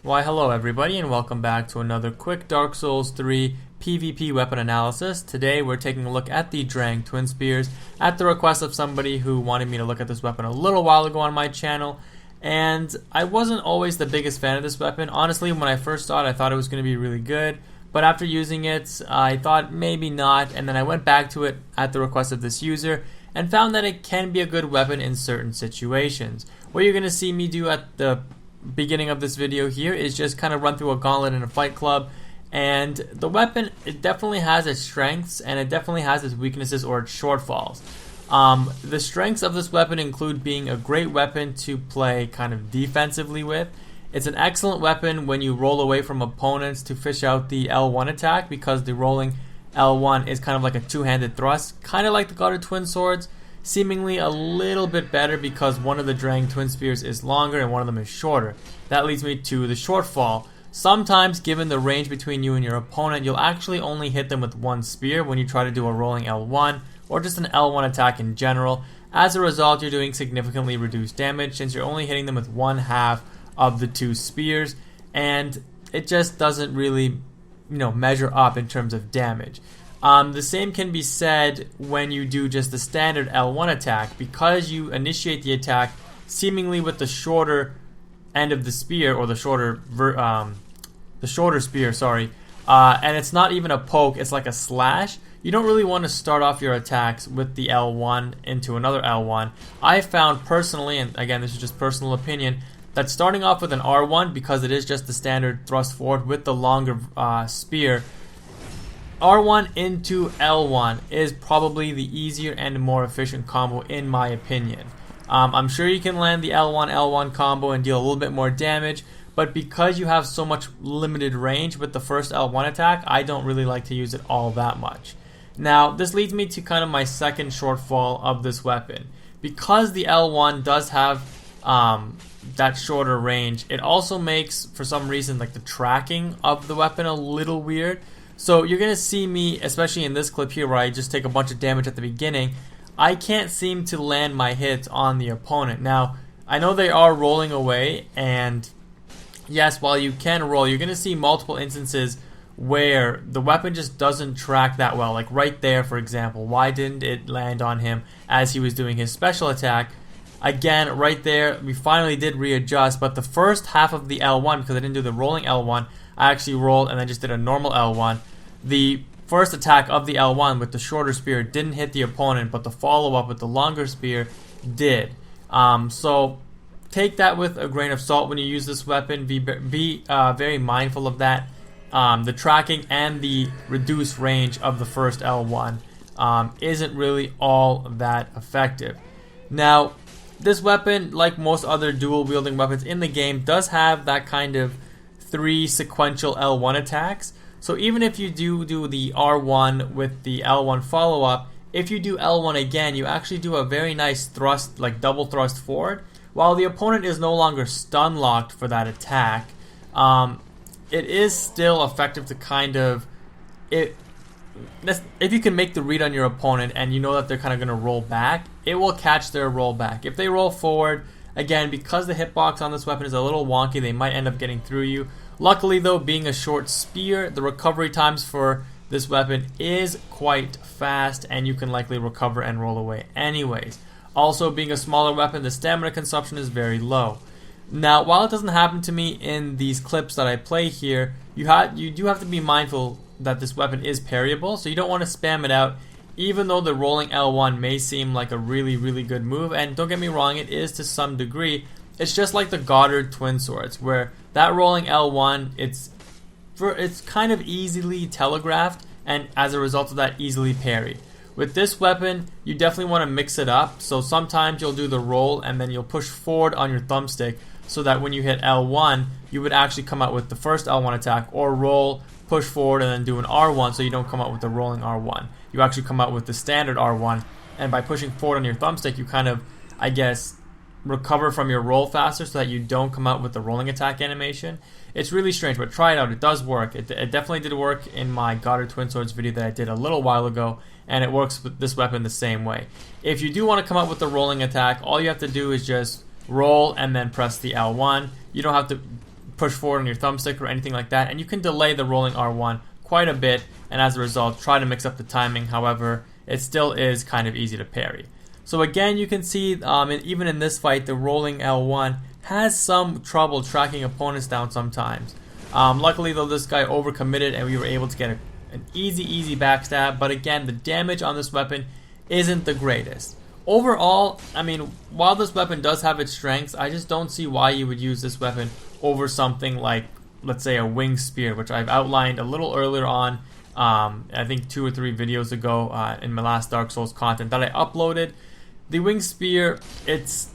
Why hello everybody and welcome back to another quick Dark Souls 3 PvP weapon analysis. Today we're taking a look at the Drang Twinspears at the request of somebody who wanted me to look at this weapon a little while ago on my channel. And I wasn't always the biggest fan of this weapon. Honestly, when I first saw it, I thought it was going to be really good. But after using it, I thought maybe not, and then I went back to it at the request of this user and found that it can be a good weapon in certain situations. What you're going to see me do at the beginning of this video here is just kind of run through a gauntlet in a fight club, and the weapon, it definitely has its strengths and it definitely has its weaknesses or its shortfalls. The strengths of this weapon include being a great weapon to play kind of defensively with. It's an excellent weapon when you roll away from opponents to fish out the L1 attack, because the rolling L1 is kind of like a two-handed thrust, kind of like the guarded twin swords. Seemingly a little bit better because one of the Drang Twinspears is longer and one of them is shorter. That leads me to the shortfall. Sometimes, given the range between you and your opponent, you'll actually only hit them with one spear when you try to do a rolling L1 or just an L1 attack in general. As a result, you're doing significantly reduced damage since you're only hitting them with one half of the two spears, and it just doesn't really, measure up in terms of damage. The same can be said when you do just the standard L1 attack, because you initiate the attack seemingly with the shorter end of the spear, or the shorter spear, and it's not even a poke, it's like a slash. You don't really want to start off your attacks with the L1 into another L1. I found personally, and again this is just personal opinion, that starting off with an R1, because it is just the standard thrust forward with the longer spear, R1 into L1 is probably the easier and more efficient combo in my opinion. I'm sure you can land the L1 combo and deal a little bit more damage, but because you have so much limited range with the first L1 attack, I don't really like to use it all that much. Now, this leads me to kind of my second shortfall of this weapon. Because the L1 does have that shorter range, it also makes, for some reason, like the tracking of the weapon a little weird. So you're going to see me, especially in this clip here where I just take a bunch of damage at the beginning, I can't seem to land my hits on the opponent. Now, I know they are rolling away, and yes, while you can roll, you're going to see multiple instances where the weapon just doesn't track that well. Like right there, for example, why didn't it land on him as he was doing his special attack? Again, right there, we finally did readjust, but the first half of the L1, because I didn't do the rolling L1, I actually rolled and then just did a normal L1. The first attack of the L1 with the shorter spear didn't hit the opponent, but the follow-up with the longer spear did. So take that with a grain of salt when you use this weapon. Be very mindful of that. The tracking and the reduced range of the first L1 isn't really all that effective. Now, this weapon, like most other dual-wielding weapons in the game, does have that kind of 3 sequential L1 attacks. So even if you do the R1 with the L1 follow-up, if you do L1 again, you actually do a very nice thrust, like double thrust forward, while the opponent is no longer stun locked for that attack. It is still effective to kind of, if you can make the read on your opponent and you know that they're kind of going to roll back, it will catch their roll back. If they roll forward, again, because the hitbox on this weapon is a little wonky, they might end up getting through you. Luckily though, being a short spear, the recovery times for this weapon is quite fast, and you can likely recover and roll away anyways. Also, being a smaller weapon, the stamina consumption is very low. Now, while it doesn't happen to me in these clips that I play here, you do have to be mindful that this weapon is parryable, so you don't want to spam it out, even though the rolling L1 may seem like a really, really good move, and don't get me wrong, it is to some degree. It's just like the guarded twin swords, where that rolling L1, it's kind of easily telegraphed, and as a result of that, easily parried. With this weapon, you definitely want to mix it up, so sometimes you'll do the roll and then you'll push forward on your thumbstick, so that when you hit L1, you would actually come out with the first L1 attack, or roll, push forward, and then do an R1, so you don't come out with the rolling R1. You actually come out with the standard R1, and by pushing forward on your thumbstick, you kind of, I guess, recover from your roll faster so that you don't come out with the rolling attack animation. It's really strange, but try it out. It does work. It definitely did work in my guarded twin swords video that I did a little while ago, and it works with this weapon the same way. If you do want to come up with the rolling attack, all you have to do is just roll and then press the L1. You don't have to push forward on your thumbstick or anything like that, and you can delay the rolling R1 quite a bit, and as a result try to mix up the timing. However, it still is kind of easy to parry. So again, you can see even in this fight, the rolling L1 has some trouble tracking opponents down sometimes. Luckily though, this guy overcommitted and we were able to get an easy backstab, but again, the damage on this weapon isn't the greatest. Overall, I mean, while this weapon does have its strengths, I just don't see why you would use this weapon over something like, let's say, a wing spear, which I've outlined a little earlier on, I think 2 or 3 videos ago in my last Dark Souls content that I uploaded. The wing spear, it's,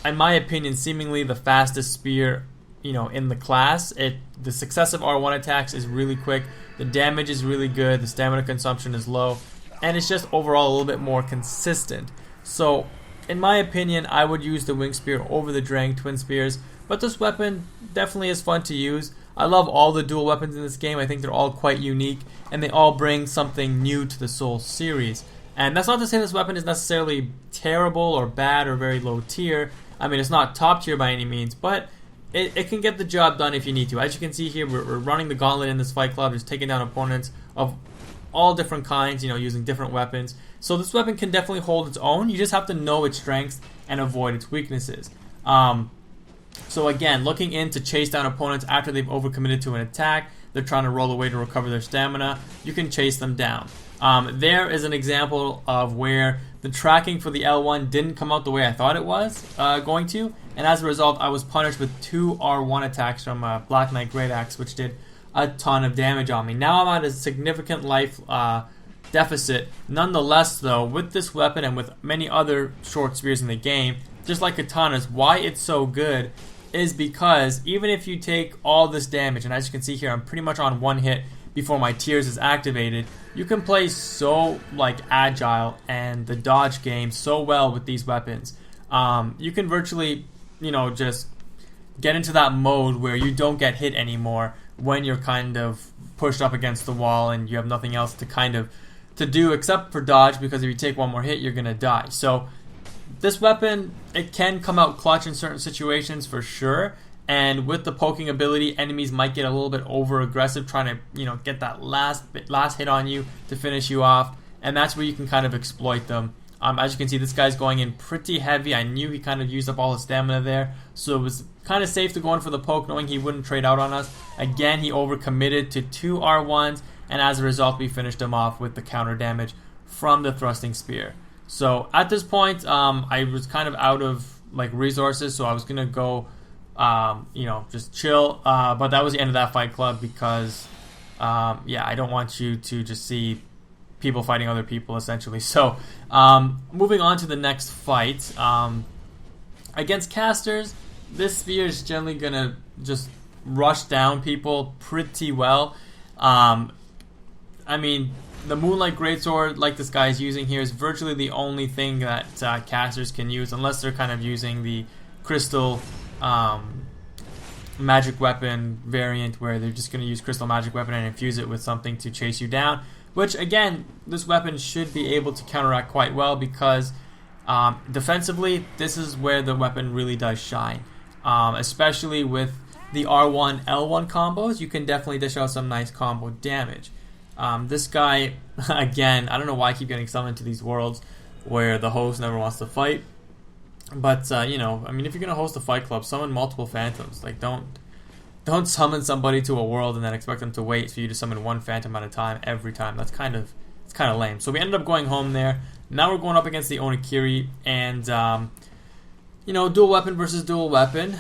in my opinion, seemingly the fastest spear, in the class. The successive R1 attacks is really quick, the damage is really good, the stamina consumption is low, and it's just overall a little bit more consistent. So, in my opinion, I would use the wing spear over the Drang Twinspears, but this weapon definitely is fun to use. I love all the dual weapons in this game. I think they're all quite unique, and they all bring something new to the Souls series. And that's not to say this weapon is necessarily terrible or bad or very low tier. I mean, it's not top tier by any means, but it can get the job done if you need to. As you can see here, we're running the gauntlet in this fight club, just taking down opponents of all different kinds, using different weapons. So this weapon can definitely hold its own. You just have to know its strengths and avoid its weaknesses. So again, looking in to chase down opponents after they've overcommitted to an attack, they're trying to roll away to recover their stamina, you can chase them down. There is an example of where the tracking for the L1 didn't come out the way I thought it was going to, and as a result I was punished with 2 R1 attacks from Black Knight Great Axe, which did a ton of damage on me. Now I'm at a significant life deficit. Nonetheless though, with this weapon and with many other short spears in the game, just like katanas, why it's so good is because even if you take all this damage, and as you can see here, I'm pretty much on 1 hit before my tears is activated, you can play so agile and the dodge game so well with these weapons. You can virtually, just get into that mode where you don't get hit anymore when you're kind of pushed up against the wall and you have nothing else to do except for dodge, because if you take one more hit, you're gonna die. So this weapon, it can come out clutch in certain situations for sure, and with the poking ability, enemies might get a little bit over aggressive trying to get that last hit on you to finish you off, and that's where you can kind of exploit them. As you can see, this guy's going in pretty heavy. I knew he kind of used up all his stamina there, so it was kind of safe to go in for the poke, knowing he wouldn't trade out on us. Again, he overcommitted to 2 R1s, and as a result we finished him off with the counter damage from the thrusting spear. So at this point, I was kind of out of resources, so I was gonna go just chill, but that was the end of that fight club because I don't want you to just see people fighting other people essentially. So moving on to the next fight, against casters, this spear is generally gonna just rush down people pretty well. I mean, the Moonlight Greatsword, like this guy is using here, is virtually the only thing that casters can use, unless they're kind of using the Crystal Magic Weapon variant, where they're just going to use Crystal Magic Weapon and infuse it with something to chase you down, which again, this weapon should be able to counteract quite well, because defensively, this is where the weapon really does shine. Especially with the R1, L1 combos, you can definitely dish out some nice combo damage. This guy, again, I don't know why I keep getting summoned to these worlds where the host never wants to fight. But, I mean, if you're going to host a fight club, summon multiple phantoms. Don't summon somebody to a world and then expect them to wait for you to summon one phantom at a time every time. It's kind of lame. So we ended up going home there. Now we're going up against the Onikiri, and, dual weapon versus dual weapon.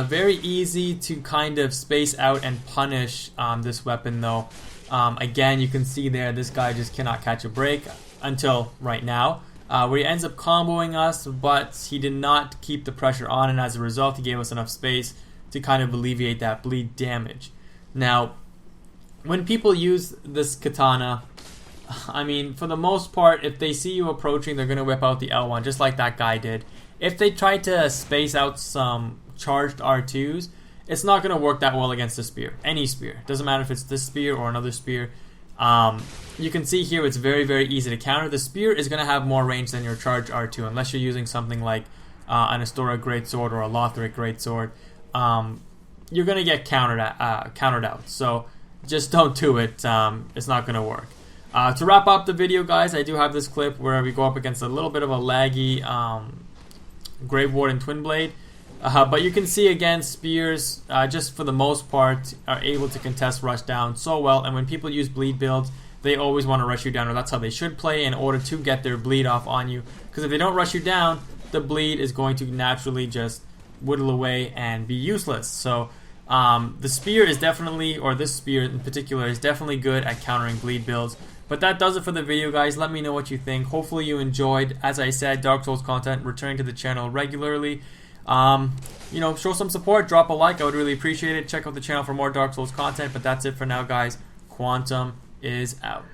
Very easy to kind of space out and punish this weapon, though. Again, you can see there, this guy just cannot catch a break until right now, where he ends up comboing us, but he did not keep the pressure on, and as a result, he gave us enough space to kind of alleviate that bleed damage. Now, when people use this katana, I mean, for the most part, if they see you approaching, they're going to whip out the L1, just like that guy did. If they try to space out some charged R2s, it's not going to work that well against the spear. Any spear. Doesn't matter if it's this spear or another spear. You can see here it's very, very easy to counter. The spear is going to have more range than your charged R2, unless you're using something like an Astora Greatsword or a Lothric Greatsword. you're gonna get countered out. So just don't do it. It's not gonna work. To wrap up the video, guys, I do have this clip where we go up against a little bit of a laggy Grave Warden Twin Blade. But you can see again, Spears, just for the most part, are able to contest rush down so well. And when people use bleed builds, they always want to rush you down, or that's how they should play in order to get their bleed off on you. Because if they don't rush you down, the bleed is going to naturally just whittle away and be useless. So the spear is definitely, or this spear in particular, is definitely good at countering bleed builds. But that does it for the video, guys. Let me know what you think. Hopefully you enjoyed, as I said, Dark Souls content, returning to the channel regularly. You know, show some support, drop a like, I would really appreciate it. Check out the channel for more Dark Souls content, but that's it for now, guys. Quantum is out.